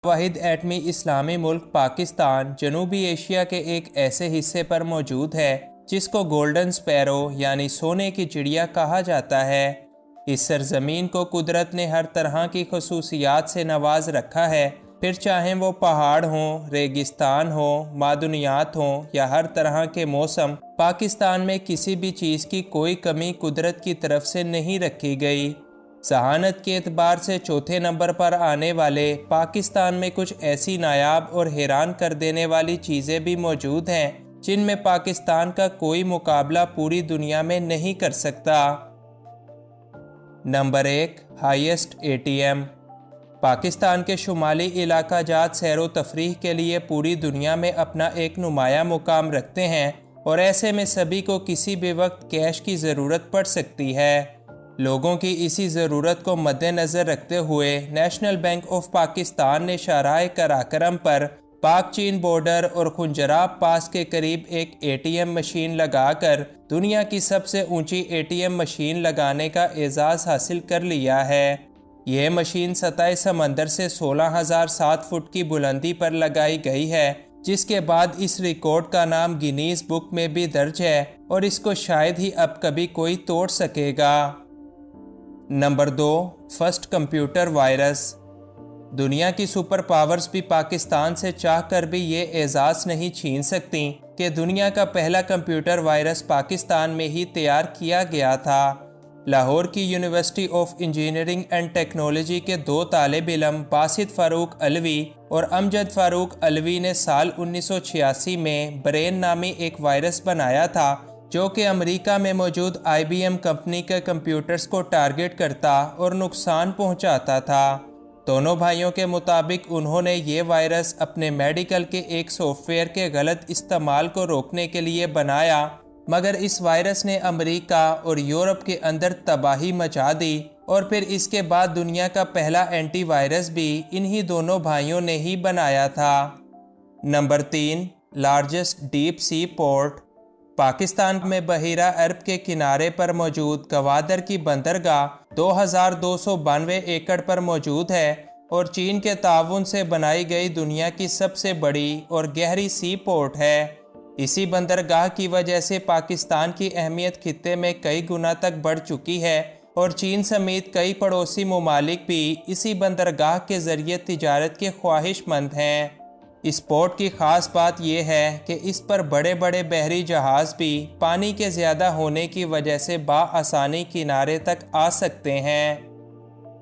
वाहिद एटमी इस्लामी मुल्क पाकिस्तान जनूबी एशिया के एक ऐसे हिस्से पर मौजूद है जिसको गोल्डन स्पैरो यानी सोने की चिड़िया कहा जाता है। इस सरजमीन को कुदरत ने हर तरह की खसूसियात से नवाज रखा है, फिर चाहे वो पहाड़ हों, रेगिस्तान हो, मादनियात हों या हर तरह के मौसम, पाकिस्तान में किसी भी चीज़ की कोई कमी कुदरत की तरफ से नहीं रखी गई। सहानत के एतबार से चौथे नंबर पर आने वाले पाकिस्तान में कुछ ऐसी नायाब और हैरान कर देने वाली चीज़ें भी मौजूद हैं जिनमें पाकिस्तान का कोई मुकाबला पूरी दुनिया में नहीं कर सकता। Number 1, highest ATM. पाकिस्तान के शुमाली इलाका जात सैरो तफरीह के लिए पूरी दुनिया में अपना एक नुमाया मुकाम रखते हैं और ऐसे में सभी को किसी भी वक्त कैश की ज़रूरत पड़ सकती है। लोगों की इसी ज़रूरत को मद्देनज़र रखते हुए नेशनल बैंक ऑफ पाकिस्तान ने शाहराह कराकरम पर पाक चीन बॉर्डर और खुंजराब पास के करीब एक एटीएम मशीन लगाकर दुनिया की सबसे ऊंची एटीएम मशीन लगाने का एजाज़ हासिल कर लिया है। यह मशीन सतह समंदर से 16,007 फुट की बुलंदी पर लगाई गई है, जिसके बाद इस रिकॉर्ड का नाम गिनीज बुक में भी दर्ज है और इसको शायद ही अब कभी कोई तोड़ सकेगा। Number 2, first computer virus. दुनिया की सुपर पावर्स भी पाकिस्तान से चाहकर भी ये एजाज़ नहीं छीन सकती कि दुनिया का पहला कंप्यूटर वायरस पाकिस्तान में ही तैयार किया गया था। लाहौर की university of engineering and technology के 2 तालिब इल्म बासित फ़ारूक अलवी और अमजद फ़ारूक अलवी ने साल 1986 में ब्रेन नामी एक वायरस बनाया था जो कि अमेरिका में मौजूद IBM कंपनी के कंप्यूटर्स को टारगेट करता और नुकसान पहुंचाता था। दोनों भाइयों के मुताबिक उन्होंने ये वायरस अपने मेडिकल के एक सॉफ्टवेयर के गलत इस्तेमाल को रोकने के लिए बनाया, मगर इस वायरस ने अमेरिका और यूरोप के अंदर तबाही मचा दी और फिर इसके बाद दुनिया का पहला एंटीवायरस भी इन्हीं दोनों भाइयों ने ही बनाया था। Number 3, largest deep sea port. Pakistan में बहीरा अरब के किनारे पर मौजूद गवादर की बंदरगाह 2292 एकड़ पर मौजूद है और चीन के ताउन से बनाई गई दुनिया की सबसे बड़ी और गहरी सी पोर्ट है। इसी बंदरगाह की वजह से पाकिस्तान की अहमियत खित्ते में कई गुना तक बढ़ चुकी है और चीन समेत कई पड़ोसी ममालिक भी इसी बंदरगाह के ज़रिए तिजारत के ख्वाहिशमंद हैं। इस पोर्ट की ख़ास बात यह है कि इस पर बड़े बड़े बहरी जहाज़ भी पानी के ज़्यादा होने की वजह से बाआसानी किनारे तक आ सकते हैं।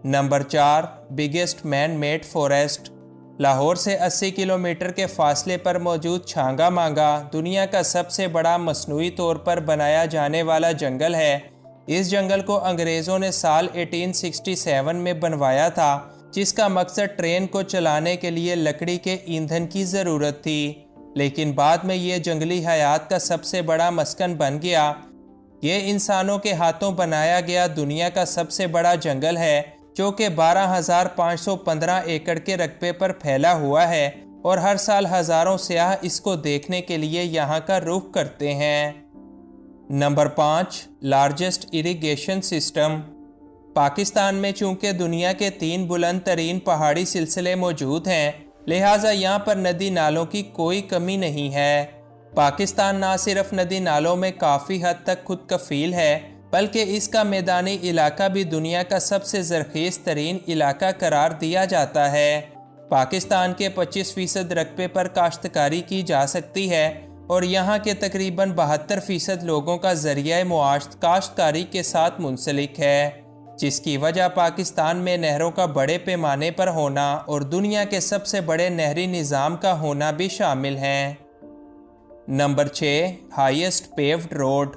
Number 4, biggest man made forest. Lahore से 80 किलोमीटर के फासले पर मौजूद छांगा मांगा दुनिया का सबसे बड़ा मसनूई तौर पर बनाया जाने वाला जंगल है। इस जंगल को अंग्रेज़ों ने साल 1867 में बनवाया था, जिसका मकसद ट्रेन को चलाने के लिए लकड़ी के ईंधन की ज़रूरत थी, लेकिन बाद में ये जंगली हयात का सबसे बड़ा मस्कन बन गया। ये इंसानों के हाथों बनाया गया दुनिया का सबसे बड़ा जंगल है जो कि 12,515 एकड़ के रकबे पर फैला हुआ है और हर साल हज़ारों सयाह इसको देखने के लिए यहाँ का रुख करते हैं। Number 5, largest irrigation system. Pakistan में चूंकि दुनिया के 3 बुलंद तरीन पहाड़ी सिलसिले मौजूद हैं, लिहाजा यहाँ पर नदी नालों की कोई कमी नहीं है। पाकिस्तान ना सिर्फ नदी नालों में काफ़ी हद तक खुद कफील है, बल्कि इसका मैदानी इलाका भी दुनिया का सबसे ज़रख़ीज़ तरीन इलाका करार दिया जाता है। पाकिस्तान के 25% रकबे पर काश्तकारी की जा सकती है और यहाँ के तकरीबन 72% लोगों का ज़रिया मुआश काश्तकारी के साथ मुंसलिक है, जिसकी वजह पाकिस्तान में नहरों का बड़े पैमाने पर होना और दुनिया के सबसे बड़े नहरी निज़ाम का होना भी शामिल हैं। Number 6, highest paved road.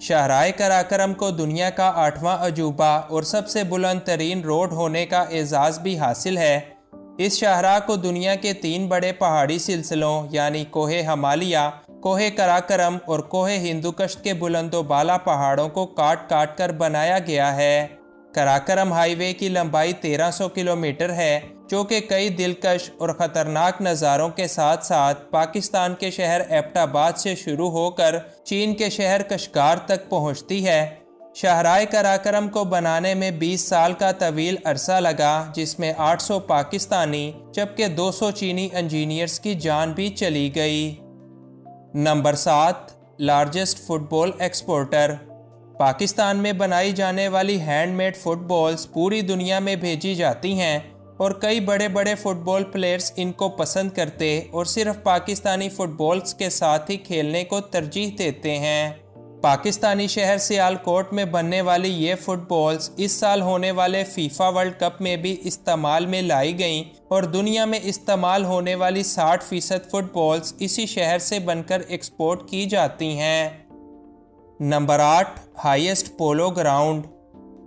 Shahrah Karakoram को दुनिया का 8वां अजूबा और सबसे बुलंद तरीन रोड होने का एजाज़ भी हासिल है। इस शाहराह को दुनिया के 3 बड़े पहाड़ी सिलसिलों यानी कोहे हिमालय, कोहे कराकरम और कोहे हिंदुकश के बुलंदोबाला पहाड़ों को काट काट कर बनाया गया है। कराकरम हाईवे की लंबाई 1300 किलोमीटर है, जो कि कई दिलकश और ख़तरनाक नज़ारों के साथ साथ पाकिस्तान के शहर एबटाबाद से शुरू होकर चीन के शहर कशगार तक पहुंचती है। शाहराह कराकरम को बनाने में 20 साल का तवील अरसा लगा, जिसमें 800 पाकिस्तानी जबकि 200 चीनी इंजीनियर्स की जान भी चली गई। Number 7, largest football exporter. Pakistan में बनाई जाने वाली हैंडमेड फुटबॉल्स पूरी दुनिया में भेजी जाती हैं और कई बड़े बड़े फुटबॉल प्लेयर्स इनको पसंद करते और सिर्फ पाकिस्तानी फुटबॉल्स के साथ ही खेलने को तरजीह देते हैं। पाकिस्तानी शहर सियालकोट में बनने वाली ये फुटबॉल्स इस साल होने वाले फीफा वर्ल्ड कप में भी इस्तेमाल में लाई गईं और दुनिया में इस्तेमाल होने वाली 60% फुटबॉल्स इसी शहर से बनकर एक्सपोर्ट की जाती हैं। Number 8, highest polo ground.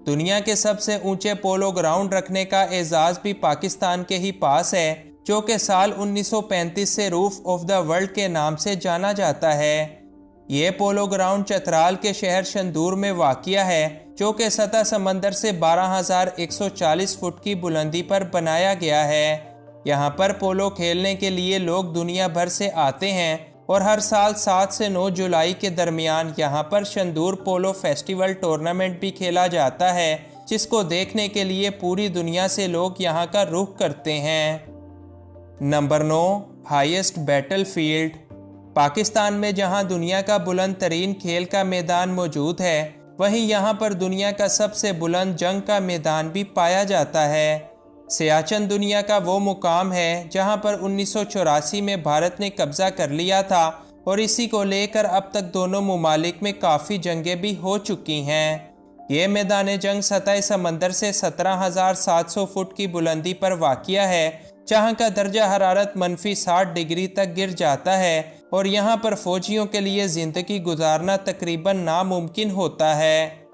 दुनिया के सबसे ऊंचे पोलो ग्राउंड रखने का एजाज़ भी पाकिस्तान के ही पास है, जो कि साल 1935 से रूफ ऑफ द वर्ल्ड के नाम से जाना जाता है। ये पोलो ग्राउंड चतराल के शहर शंदूर में वाक़िया है, जो कि सतह समंदर से 12,140 फुट की बुलंदी पर बनाया गया है। यहाँ पर पोलो खेलने के लिए लोग दुनिया भर से आते हैं और हर साल 7 से 9 जुलाई के दरमियान यहाँ पर शंदूर पोलो फेस्टिवल टूर्नामेंट भी खेला जाता है, जिसको देखने के लिए पूरी दुनिया से लोग यहाँ का रुख करते हैं। Number 9, highest battle field. Pakistan में जहां दुनिया का बुलंद तरीन खेल का मैदान मौजूद है, वहीं यहां पर दुनिया का सबसे बुलंद जंग का मैदान भी पाया जाता है। सियाचिन दुनिया का वो मुकाम है जहां पर 1984 में भारत ने कब्जा कर लिया था और इसी को लेकर अब तक दोनों मुमालिक में काफ़ी जंगें भी हो चुकी हैं। ये मैदान जंग सतह समंदर से 17,700 फुट की बुलंदी पर वाक़िया है, जहां का दर्जा हरारत -60 डिग्री तक गिर जाता है और यहाँ पर फौजियों के लिए ज़िंदगी गुजारना तकरीबन नामुमकिन होता है।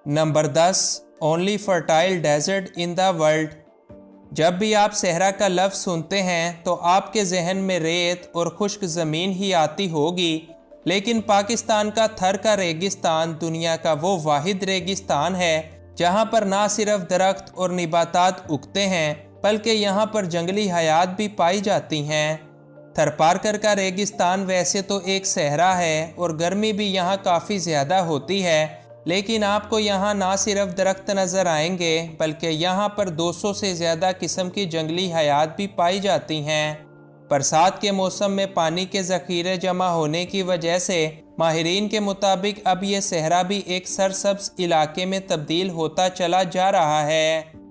Number 10, only fertile desert in the world. जब भी आप सहरा का लफ्ज़ सुनते हैं तो आपके जहन में रेत और खुश्क ज़मीन ही आती होगी, लेकिन पाकिस्तान का थर का रेगिस्तान दुनिया का वो वाहिद रेगिस्तान है जहाँ पर ना सिर्फ दरख्त और निबातात उगते हैं, बल्कि यहाँ पर जंगली हयात भी पाई जाती हैं। थरपारकर का रेगिस्तान वैसे तो एक सहरा है और गर्मी भी यहाँ काफ़ी ज़्यादा होती है, लेकिन आपको यहाँ ना सिर्फ दरख्त नज़र आएंगे बल्कि यहाँ पर 200 से ज़्यादा किस्म की जंगली हयात भी पाई जाती हैं। बरसात के मौसम में पानी के ज़ख़ीरे जमा होने की वजह से माहिरीन के मुताबिक अब ये सहरा भी एक सरसब्ज़ इलाके में तब्दील होता चला जा रहा है।